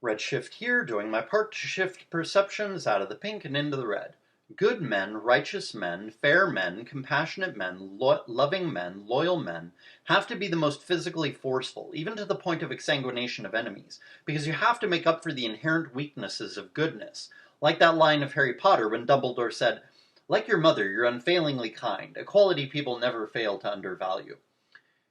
Redshift here, doing my part to shift perceptions out of the pink and into the red. Good men, righteous men, fair men, compassionate men, loving men, loyal men have to be the most physically forceful, even to the point of exsanguination of enemies, because you have to make up for the inherent weaknesses of goodness. Like that line of Harry Potter when Dumbledore said, "Like your mother, you're unfailingly kind, a quality people never fail to undervalue."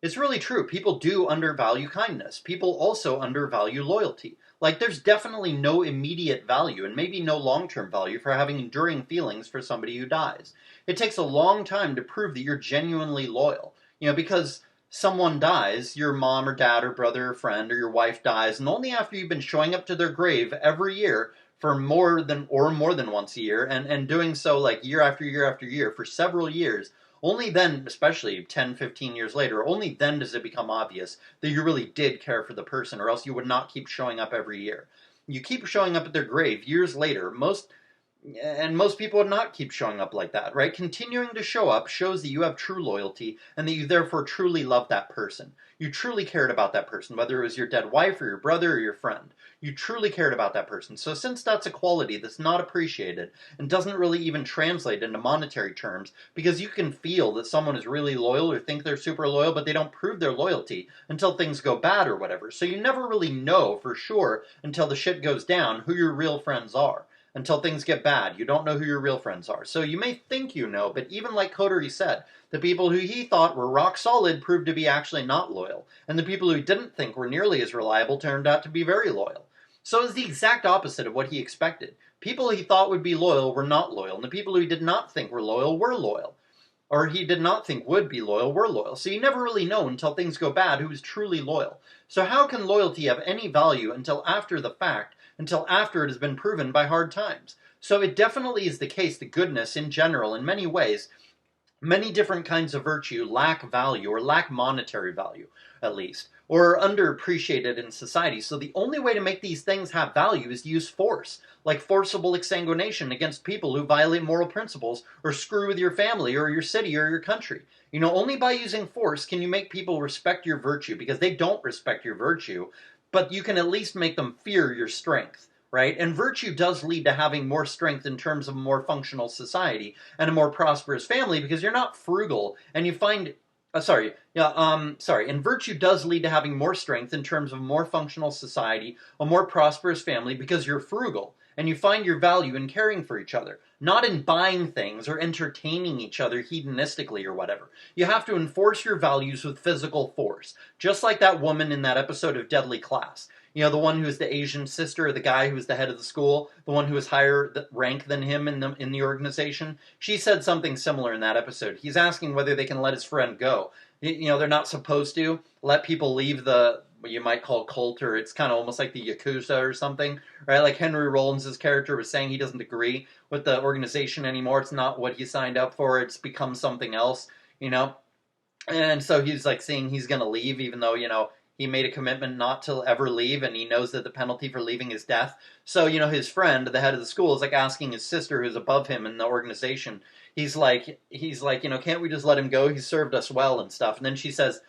It's really true. People do undervalue kindness. People also undervalue loyalty. Like, there's definitely no immediate value and maybe no long-term value for having enduring feelings for somebody who dies. It takes a long time to prove that you're genuinely loyal. Because someone dies, your mom or dad or brother or friend or your wife dies, and only after you've been showing up to their grave every year for more than once a year, and doing so like year after year after year for several years, only then, especially 10, 15 years later, only then does it become obvious that you really did care for the person, or else you would not keep showing up every year. You keep showing up at their grave years later, most people would not keep showing up like that, right? Continuing to show up shows that you have true loyalty and that you therefore truly love that person. You truly cared about that person, whether it was your dead wife or your brother or your friend. You truly cared about that person. So since that's a quality that's not appreciated and doesn't really even translate into monetary terms, because you can feel that someone is really loyal or think they're super loyal, but they don't prove their loyalty until things go bad or whatever. So you never really know for sure until the shit goes down who your real friends are. Until things get bad, you don't know who your real friends are. So you may think you know, but even like Coterie said, the people who he thought were rock solid proved to be actually not loyal. And the people who he didn't think were nearly as reliable turned out to be very loyal. So it's the exact opposite of what he expected. People he thought would be loyal were not loyal, and the people who he did not think were loyal were loyal. Or he did not think would be loyal were loyal. So you never really know until things go bad who is truly loyal. So how can loyalty have any value until after the fact, until after it has been proven by hard times? So it definitely is the case that goodness in general, in many ways, many different kinds of virtue lack value, or lack monetary value, at least, or are underappreciated in society. So the only way to make these things have value is to use force, like forcible exsanguination against people who violate moral principles or screw with your family or your city or your country. Only by using force can you make people respect your virtue, because they don't respect your virtue, but you can at least make them fear your strength. Right? And virtue does lead to having more strength in terms of a more functional society and a more prosperous family, because you're not frugal and you find, and virtue does lead to having more strength in terms of a more functional society, a more prosperous family, because you're frugal and you find your value in caring for each other, not in buying things or entertaining each other hedonistically or whatever. You have to enforce your values with physical force, just like that woman in that episode of Deadly Class. The one who is the Asian sister of the guy who was the head of the school, the one who was higher rank than him in the organization. She said something similar in that episode. He's asking whether they can let his friend go. They're not supposed to let people leave what you might call cult, or it's kind of almost like the Yakuza or something, right? Like Henry Rollins' character was saying he doesn't agree with the organization anymore. It's not what he signed up for. It's become something else, And so he's like saying he's going to leave, even though, he made a commitment not to ever leave, and he knows that the penalty for leaving is death. So, his friend, the head of the school, is like asking his sister, who's above him in the organization, he's like, can't we just let him go? He served us well and stuff. And then she says,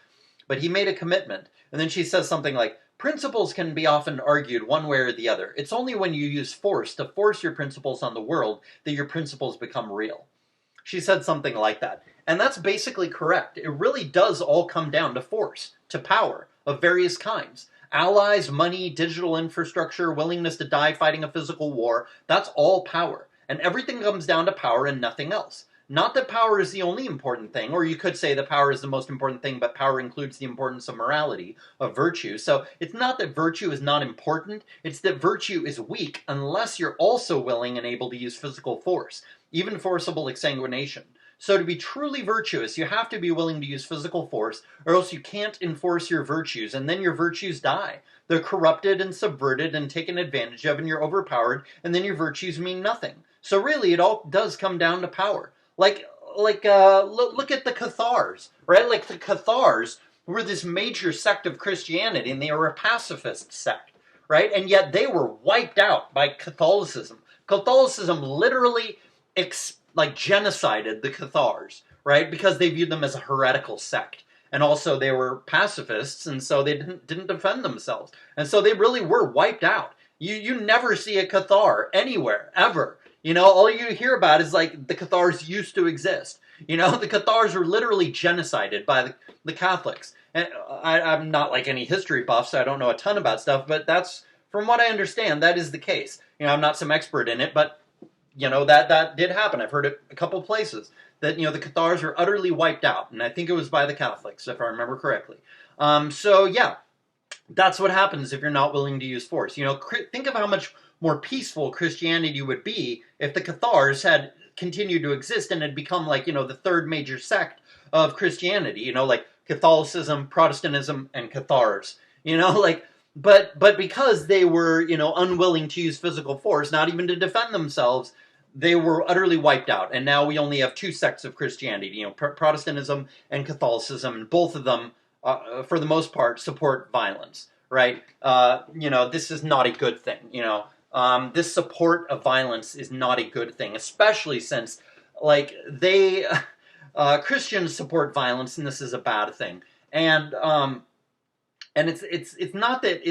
but he made a commitment. And then she says something like, principles can be often argued one way or the other. It's only when you use force to force your principles on the world that your principles become real. She said something like that. And that's basically correct. It really does all come down to force, to power of various kinds. Allies, money, digital infrastructure, willingness to die fighting a physical war, that's all power. And everything comes down to power and nothing else. Not that power is the only important thing, or you could say that power is the most important thing, but power includes the importance of morality, of virtue. So it's not that virtue is not important, it's that virtue is weak unless you're also willing and able to use physical force, even forcible exsanguination. So to be truly virtuous, you have to be willing to use physical force, or else you can't enforce your virtues, and then your virtues die. They're corrupted and subverted and taken advantage of, and you're overpowered, and then your virtues mean nothing. So really, it all does come down to power. Look at the Cathars, right? Like, the Cathars were this major sect of Christianity, and they were a pacifist sect, right? And yet they were wiped out by Catholicism. Catholicism literally genocided the Cathars, right? Because they viewed them as a heretical sect. And also they were pacifists, and so they didn't defend themselves. And so they really were wiped out. You never see a Cathar anywhere, ever. All you hear about is like the Cathars used to exist. The Cathars were literally genocided by the Catholics. And I'm not like any history buff, so I don't know a ton about stuff, but that's, from what I understand, that is the case. I'm not some expert in it, but, that did happen. I've heard it a couple places, that, the Cathars were utterly wiped out, and I think it was by the Catholics, if I remember correctly. So, yeah, that's what happens if you're not willing to use force. Think of how much more peaceful Christianity would be if the Cathars had continued to exist and had become like, the third major sect of Christianity, like Catholicism, Protestantism, and Cathars, but because they were, unwilling to use physical force, not even to defend themselves, they were utterly wiped out. And now we only have two sects of Christianity, Protestantism and Catholicism, and both of them, for the most part, support violence, right? This is not a good thing, this support of violence is not a good thing, especially since, like, Christians support violence, and this is a bad thing. And it's not that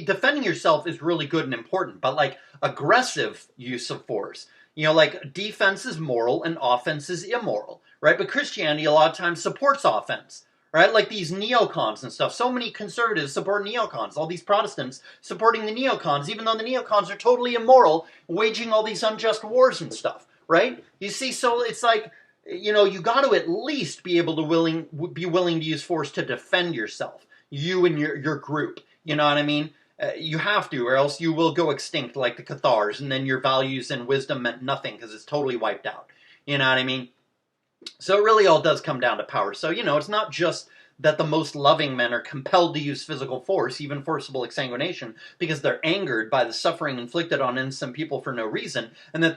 defending yourself is really good and important, but like aggressive use of force, like defense is moral and offense is immoral, right? But Christianity a lot of times supports offense, right? Like these neocons and stuff. So many conservatives support neocons. All these Protestants supporting the neocons, even though the neocons are totally immoral, waging all these unjust wars and stuff, right? You see, so it's like, you got to at least be able to be willing to use force to defend yourself, you and your group. You know what I mean? You have to, or else you will go extinct like the Cathars, and then your values and wisdom meant nothing because it's totally wiped out. You know what I mean? So it really all does come down to power. So, it's not just that the most loving men are compelled to use physical force, even forcible exsanguination, because they're angered by the suffering inflicted on innocent people for no reason, and that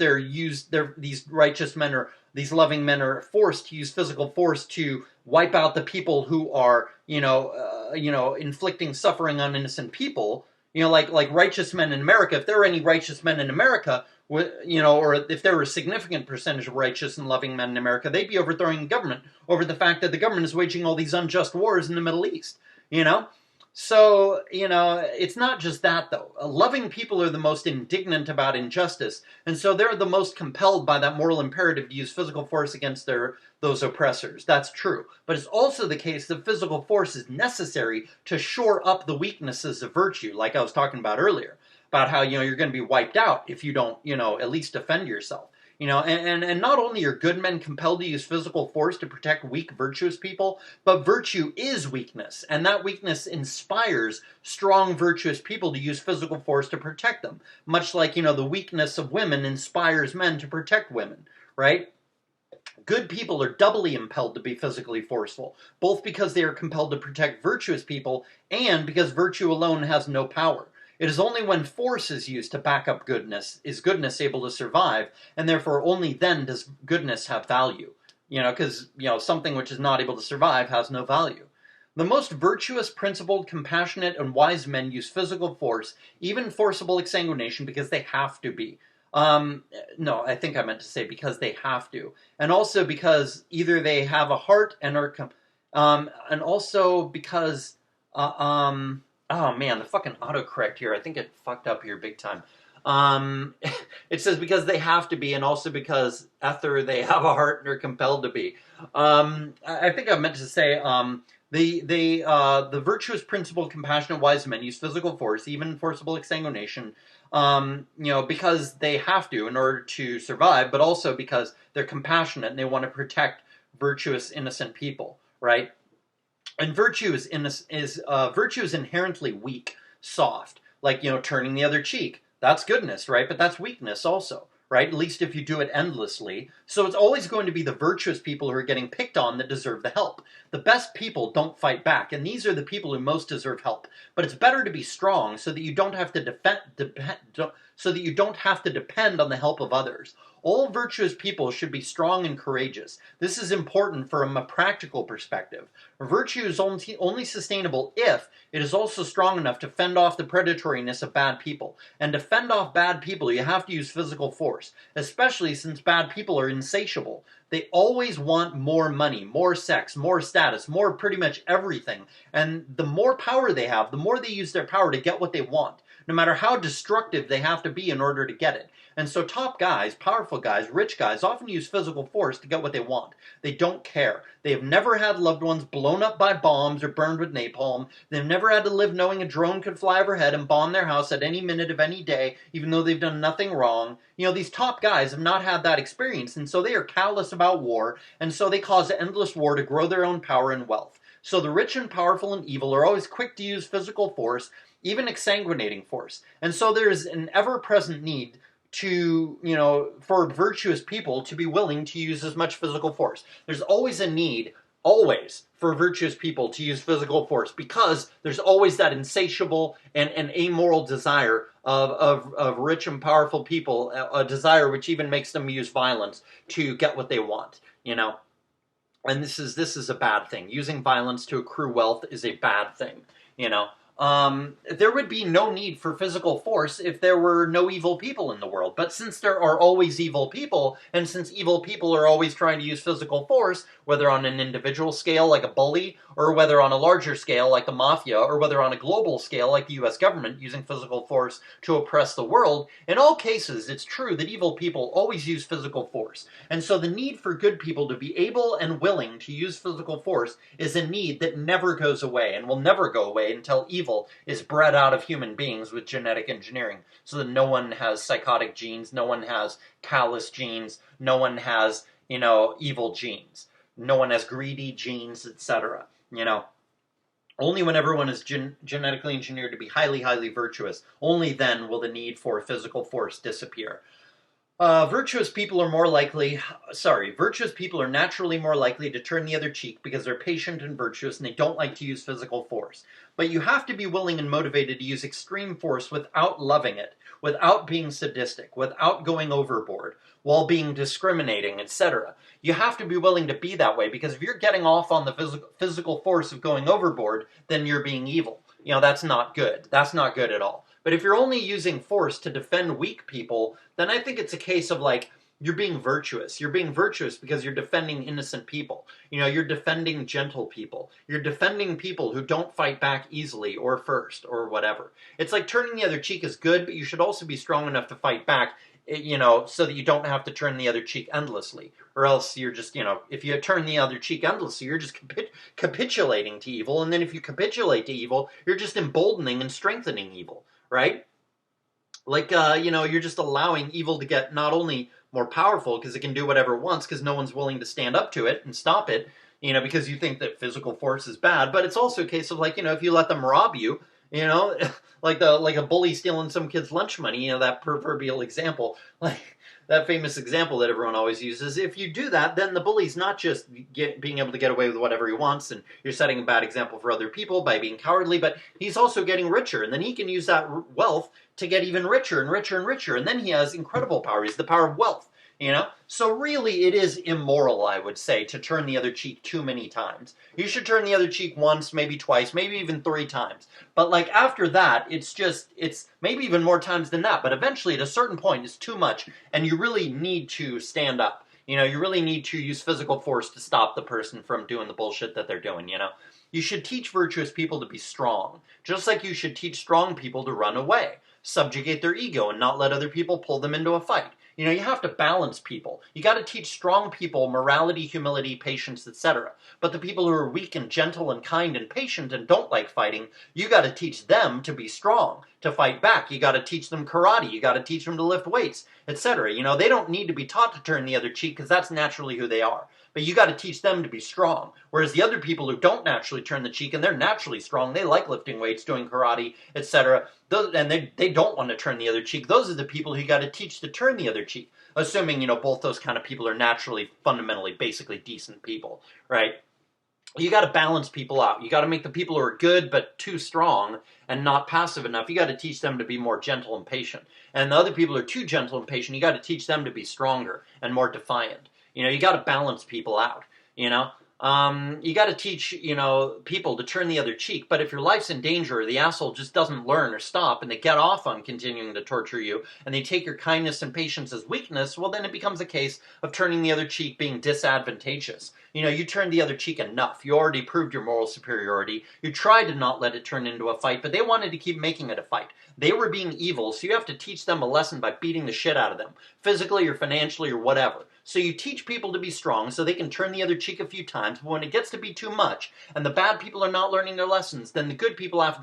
these righteous men or these loving men are forced to use physical force to wipe out the people who are, inflicting suffering on innocent people. Like righteous men in America. If there were any righteous men in America, or if there were a significant percentage of righteous and loving men in America, they'd be overthrowing the government over the fact that the government is waging all these unjust wars in the Middle East. So, it's not just that, though. Loving people are the most indignant about injustice, and so they're the most compelled by that moral imperative to use physical force against those oppressors. That's true. But it's also the case that physical force is necessary to shore up the weaknesses of virtue, like I was talking about earlier, about how, you're going to be wiped out if you don't, at least defend yourself. And not only are good men compelled to use physical force to protect weak, virtuous people, but virtue is weakness, and that weakness inspires strong, virtuous people to use physical force to protect them, much like, the weakness of women inspires men to protect women, right? Good people are doubly impelled to be physically forceful, both because they are compelled to protect virtuous people and because virtue alone has no power. It is only when force is used to back up goodness is goodness able to survive, and therefore only then does goodness have value. Because, something which is not able to survive has no value. The most virtuous, principled, compassionate, and wise men use physical force, even forcible exsanguination, because they have to be. No, I think I meant to say because they have to. And also because either they have a heart and also because, oh man, the fucking autocorrect here, I think it fucked up here big time. It says because they have to be, and also because they have a heart and are compelled to be. I think I meant to say, the virtuous, principled, compassionate, wise men use physical force, even forcible exsanguination, because they have to in order to survive, but also because they're compassionate and they want to protect virtuous, innocent people, right? And virtue is inherently weak, soft, like, turning the other cheek. That's goodness, right? But that's weakness also, right? At least if you do it endlessly. So it's always going to be the virtuous people who are getting picked on that deserve the help. The best people don't fight back, and these are the people who most deserve help. But it's better to be strong so that you don't have to depend on the help of others. All virtuous people should be strong and courageous. This is important from a practical perspective. Virtue is only sustainable if it is also strong enough to fend off the predatoriness of bad people. And to fend off bad people, you have to use physical force, especially since bad people are insatiable. They always want more money, more sex, more status, more pretty much everything. And the more power they have, the more they use their power to get what they want. no matter how destructive they have to be in order to get it. And so top guys, powerful guys, rich guys often use physical force to get what they want. They don't care. They have never had loved ones blown up by bombs or burned with napalm. They've never had to live knowing a drone could fly overhead and bomb their house at any minute of any day, even though they've done nothing wrong. You know, these top guys have not had that experience, and so they are callous about war, and so they cause endless war to grow their own power and wealth. So the rich and powerful and evil are always quick to use physical force, even exsanguinating force. And so there is an ever-present need to, for virtuous people to be willing to use as much physical force. There's always a need, always, for virtuous people to use physical force, because there's always that insatiable and amoral desire of rich and powerful people, a desire which even makes them use violence to get what they want, And this is a bad thing. Using violence to accrue wealth is a bad thing, There would be no need for physical force if there were no evil people in the world. But since there are always evil people, and since evil people are always trying to use physical force, whether on an individual scale like a bully, or whether on a larger scale like the mafia, or whether on a global scale like the US government using physical force to oppress the world, in all cases it's true that evil people always use physical force. And so the need for good people to be able and willing to use physical force is a need that never goes away and will never go away until evil is bred out of human beings with genetic engineering, so that no one has psychotic genes, no one has callous genes, no one has, evil genes, no one has greedy genes, etc. Only when everyone is genetically engineered to be highly, highly virtuous, only then will the need for physical force disappear. Virtuous people are naturally more likely to turn the other cheek because they're patient and virtuous and they don't like to use physical force. But you have to be willing and motivated to use extreme force without loving it, without being sadistic, without going overboard, while being discriminating, etc. You have to be willing to be that way, because if you're getting off on the physical force of going overboard, then you're being evil. That's not good. That's not good at all. But if you're only using force to defend weak people, then I think it's a case of you're being virtuous. You're being virtuous because you're defending innocent people. You're defending gentle people. You're defending people who don't fight back easily or first or whatever. It's like turning the other cheek is good, but you should also be strong enough to fight back, so that you don't have to turn the other cheek endlessly. Or else you're just, if you turn the other cheek endlessly, you're just capitulating to evil. And then if you capitulate to evil, you're just emboldening and strengthening evil. Right? You're just allowing evil to get not only more powerful because it can do whatever it wants because no one's willing to stand up to it and stop it, because you think that physical force is bad, but it's also a case of if you let them rob you, like a bully stealing some kid's lunch money, that proverbial example, that famous example that everyone always uses. If you do that, then the bully's not just being able to get away with whatever he wants, and you're setting a bad example for other people by being cowardly, but he's also getting richer, and then he can use that wealth to get even richer and richer and richer, and then he has incredible power. He's the power of wealth. So really it is immoral, I would say, to turn the other cheek too many times. You should turn the other cheek once, maybe twice, maybe even 3 times. But after that, it's maybe even more times than that. But eventually at a certain point it's too much and you really need to stand up. You really need to use physical force to stop the person from doing the bullshit that they're doing, You should teach virtuous people to be strong, just like you should teach strong people to run away, subjugate their ego, and not let other people pull them into a fight. You have to balance people. You got to teach strong people morality, humility, patience, etc. But the people who are weak and gentle and kind and patient and don't like fighting, you got to teach them to be strong, to fight back. You got to teach them karate. You got to teach them to lift weights, etc. They don't need to be taught to turn the other cheek because that's naturally who they are. But you got to teach them to be strong. Whereas the other people who don't naturally turn the cheek, and they're naturally strong, they like lifting weights, doing karate, etc., and they don't want to turn the other cheek. Those are the people who you got to teach to turn the other cheek. Assuming, both those kind of people are naturally, fundamentally, basically decent people, right? You got to balance people out. You got to make the people who are good but too strong and not passive enough, you got to teach them to be more gentle and patient. And the other people who are too gentle and patient, you got to teach them to be stronger and more defiant. You got to balance people out, You got to teach, people to turn the other cheek. But if your life's in danger, or the asshole just doesn't learn or stop, and they get off on continuing to torture you, and they take your kindness and patience as weakness, well, then it becomes a case of turning the other cheek being disadvantageous. You turned the other cheek enough. You already proved your moral superiority. You tried to not let it turn into a fight, but they wanted to keep making it a fight. They were being evil, so you have to teach them a lesson by beating the shit out of them, physically or financially or whatever. So you teach people to be strong so they can turn the other cheek a few times, but when it gets to be too much, and the bad people are not learning their lessons, then the good people have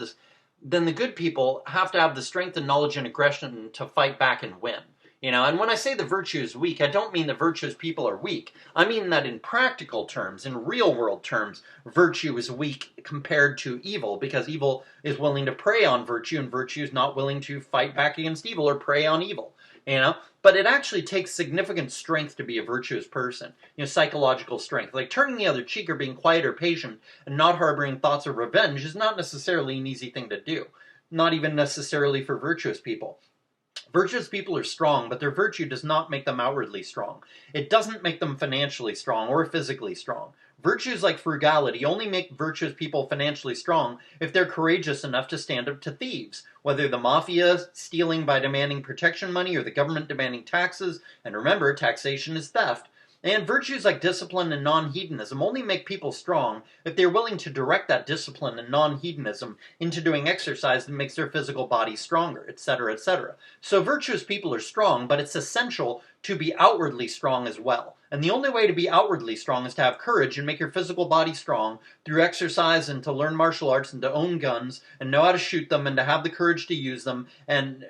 to have the strength and knowledge and aggression to fight back and win. And when I say the virtue is weak, I don't mean that virtuous people are weak. I mean that in practical terms, in real world terms, virtue is weak compared to evil, because evil is willing to prey on virtue, and virtue is not willing to fight back against evil or prey on evil. But it actually takes significant strength to be a virtuous person. Psychological strength. Like turning the other cheek or being quiet or patient and not harboring thoughts of revenge is not necessarily an easy thing to do. Not even necessarily for virtuous people. Virtuous people are strong, but their virtue does not make them outwardly strong. It doesn't make them financially strong or physically strong. Virtues like frugality only make virtuous people financially strong if they're courageous enough to stand up to thieves, whether the mafia stealing by demanding protection money or the government demanding taxes, and remember, taxation is theft. And virtues like discipline and non-hedonism only make people strong if they're willing to direct that discipline and non-hedonism into doing exercise that makes their physical body stronger, etc., etc. So virtuous people are strong, but it's essential to be outwardly strong as well. And the only way to be outwardly strong is to have courage and make your physical body strong through exercise and to learn martial arts and to own guns and know how to shoot them and to have the courage to use them and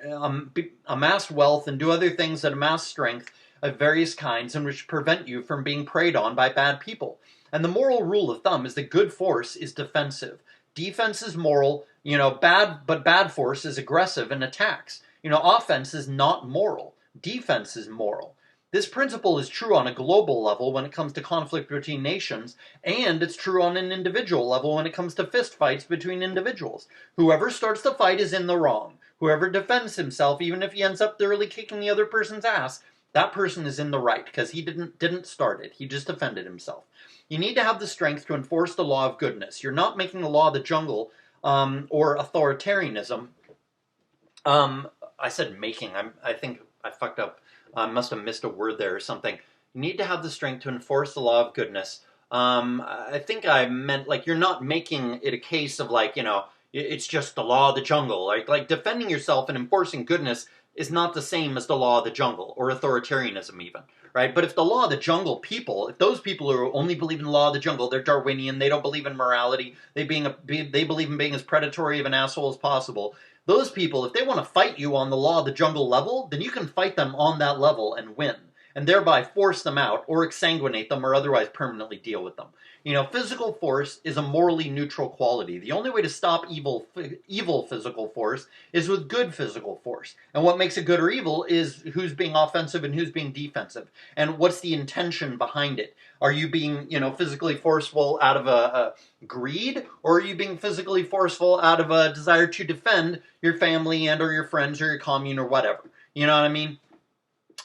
amass wealth and do other things that amass strength of various kinds and which prevent you from being preyed on by bad people. And the moral rule of thumb is that good force is defensive. Defense is moral, but bad force is aggressive and attacks. Offense is not moral. Defense is moral. This principle is true on a global level when it comes to conflict between nations, and it's true on an individual level when it comes to fist fights between individuals. Whoever starts the fight is in the wrong. Whoever defends himself, even if he ends up thoroughly kicking the other person's ass, that person is in the right, because he didn't start it. He just defended himself. You need to have the strength to enforce the law of goodness. You're not making the law of the jungle or authoritarianism. I said making. I think I fucked up. I must have missed a word there or something. You need to have the strength to enforce the law of goodness. I think I meant, you're not making it a case of, it's just the law of the jungle. Like defending yourself and enforcing goodness is not the same as the law of the jungle, or authoritarianism even, right? But if the law of the jungle people, if those people who only believe in the law of the jungle, they're Darwinian, they don't believe in morality, they believe in being as predatory of an asshole as possible, those people, if they want to fight you on the law of the jungle level, then you can fight them on that level and win, and thereby force them out, or exsanguinate them, or otherwise permanently deal with them. Physical force is a morally neutral quality. The only way to stop evil physical force is with good physical force. And what makes it good or evil is who's being offensive and who's being defensive. And what's the intention behind it? Are you being, physically forceful out of a greed? Or are you being physically forceful out of a desire to defend your family and or your friends or your commune or whatever? You know what I mean?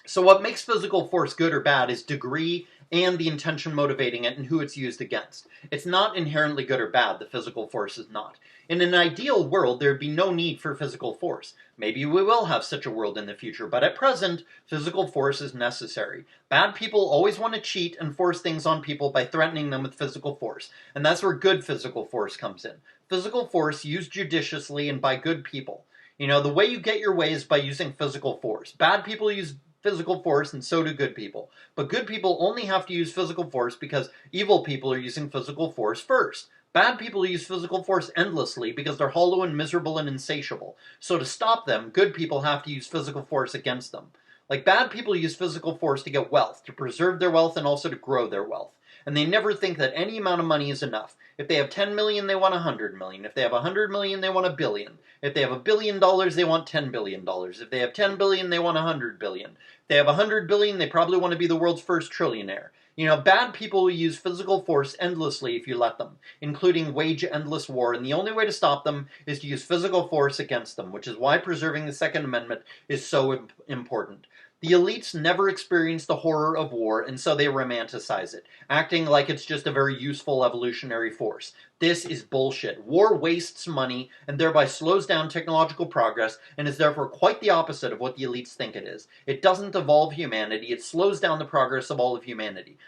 So what makes physical force good or bad is degree and the intention motivating it and who it's used against. It's not inherently good or bad, the physical force is not. In an ideal world, there'd be no need for physical force. Maybe we will have such a world in the future, but at present, physical force is necessary. Bad people always want to cheat and force things on people by threatening them with physical force, and that's where good physical force comes in. Physical force used judiciously and by good people. The way you get your way is by using physical force. Bad people use physical force, and so do good people. But good people only have to use physical force because evil people are using physical force first. Bad people use physical force endlessly because they're hollow and miserable and insatiable. So to stop them, good people have to use physical force against them. Bad people use physical force to get wealth, to preserve their wealth, and also to grow their wealth. And they never think that any amount of money is enough. If they have 10 million, they want 100 million. If they have 100 million, they want a billion. If they have $1 billion, they want $10 billion. If they have 10 billion, they want 100 billion. If they have 100 billion, they probably want to be the world's first trillionaire. Bad people will use physical force endlessly if you let them, including wage endless war, and the only way to stop them is to use physical force against them, which is why preserving the Second Amendment is so important. The elites never experience the horror of war, and so they romanticize it, acting like it's just a very useful evolutionary force. This is bullshit. War wastes money and thereby slows down technological progress and is therefore quite the opposite of what the elites think it is. It doesn't evolve humanity, it slows down the progress of all of humanity.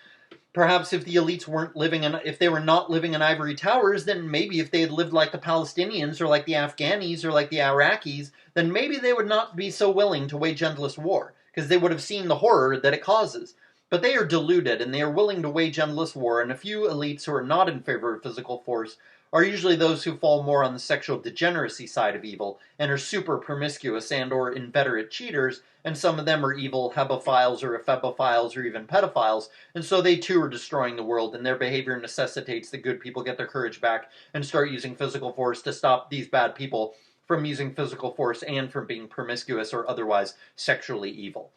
Perhaps if the elites if they were not living in ivory towers, then maybe if they had lived like the Palestinians or like the Afghanis or like the Iraqis, then maybe they would not be so willing to wage endless war, because they would have seen the horror that it causes. But they are deluded, and they are willing to wage endless war, and a few elites who are not in favor of physical force are usually those who fall more on the sexual degeneracy side of evil, and are super promiscuous and or inveterate cheaters, and some of them are evil hebophiles or ephebophiles or even pedophiles, and so they too are destroying the world, and their behavior necessitates that good people get their courage back and start using physical force to stop these bad people from using physical force and from being promiscuous or otherwise sexually evil.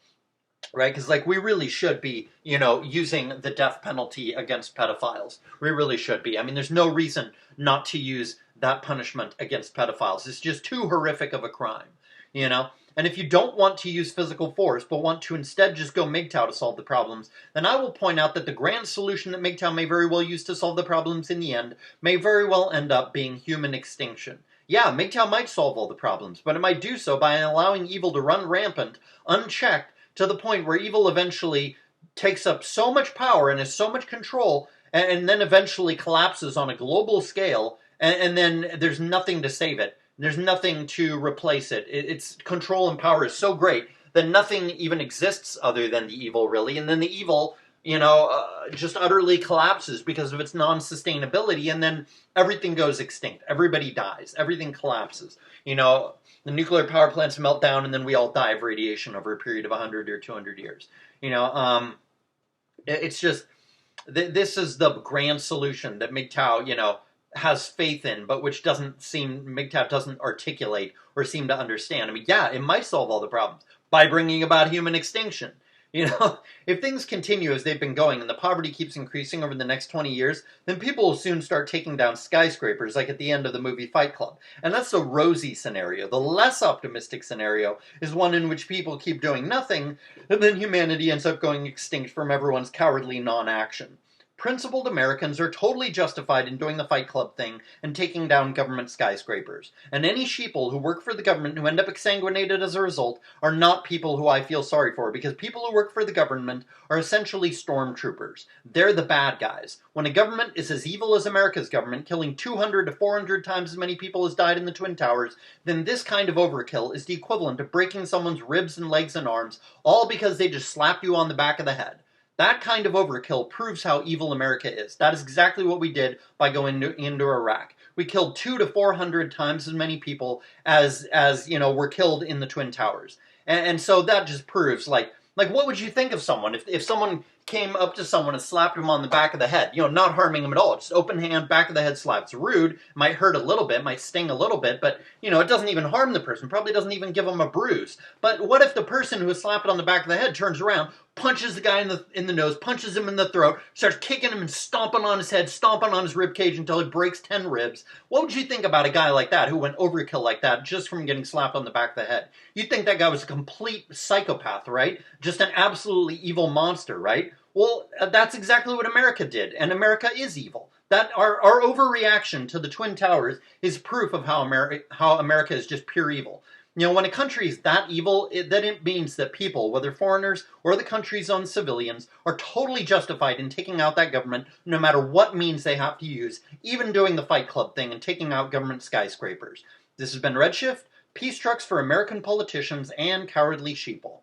Right? Because, like, we really should be, using the death penalty against pedophiles. We really should be. I mean, there's no reason not to use that punishment against pedophiles. It's just too horrific of a crime, And if you don't want to use physical force, but want to instead just go MGTOW to solve the problems, then I will point out that the grand solution that MGTOW may very well use to solve the problems in the end may very well end up being human extinction. Yeah, MGTOW might solve all the problems, but it might do so by allowing evil to run rampant, unchecked, to the point where evil eventually takes up so much power and has so much control, and then eventually collapses on a global scale, and then there's nothing to save it. There's nothing to replace it. Its control and power is so great that nothing even exists other than the evil, really, and then the evil, just utterly collapses because of its non-sustainability, and then everything goes extinct. Everybody dies. Everything collapses. The nuclear power plants melt down, and then we all die of radiation over a period of 100 or 200 years. It's just, this is the grand solution that MGTOW, has faith in, but which MGTOW doesn't articulate or seem to understand. I mean, yeah, it might solve all the problems by bringing about human extinction. If things continue as they've been going and the poverty keeps increasing over the next 20 years, then people will soon start taking down skyscrapers like at the end of the movie Fight Club. And that's the rosy scenario. The less optimistic scenario is one in which people keep doing nothing, and then humanity ends up going extinct from everyone's cowardly non-action. Principled Americans are totally justified in doing the Fight Club thing and taking down government skyscrapers. And any sheeple who work for the government who end up exsanguinated as a result are not people who I feel sorry for, because people who work for the government are essentially stormtroopers. They're the bad guys. When a government is as evil as America's government, killing 200 to 400 times as many people as died in the Twin Towers, then this kind of overkill is the equivalent of breaking someone's ribs and legs and arms, all because they just slapped you on the back of the head. That kind of overkill proves how evil America is. That is exactly what we did by going into Iraq. We killed 200 to 400 times as many people as were killed in the Twin Towers. And so that just proves, like what would you think of someone if someone came up to someone and slapped him on the back of the head, not harming him at all, just open hand, back of the head slap. It's rude, might hurt a little bit, might sting a little bit, but, it doesn't even harm the person, probably doesn't even give them a bruise. But what if the person who was slapped on the back of the head turns around, punches the guy in the nose, punches him in the throat, starts kicking him and stomping on his head, stomping on his rib cage until he breaks 10 ribs? What would you think about a guy like that who went overkill like that just from getting slapped on the back of the head? You'd think that guy was a complete psychopath, right? Just an absolutely evil monster, right? Well, that's exactly what America did, and America is evil. That our overreaction to the Twin Towers is proof of how America is just pure evil. When a country is that evil, then it means that people, whether foreigners or the country's own civilians, are totally justified in taking out that government, no matter what means they have to use, even doing the Fight Club thing and taking out government skyscrapers. This has been Redshift, Peace Trucks for American Politicians, and Cowardly Sheeple.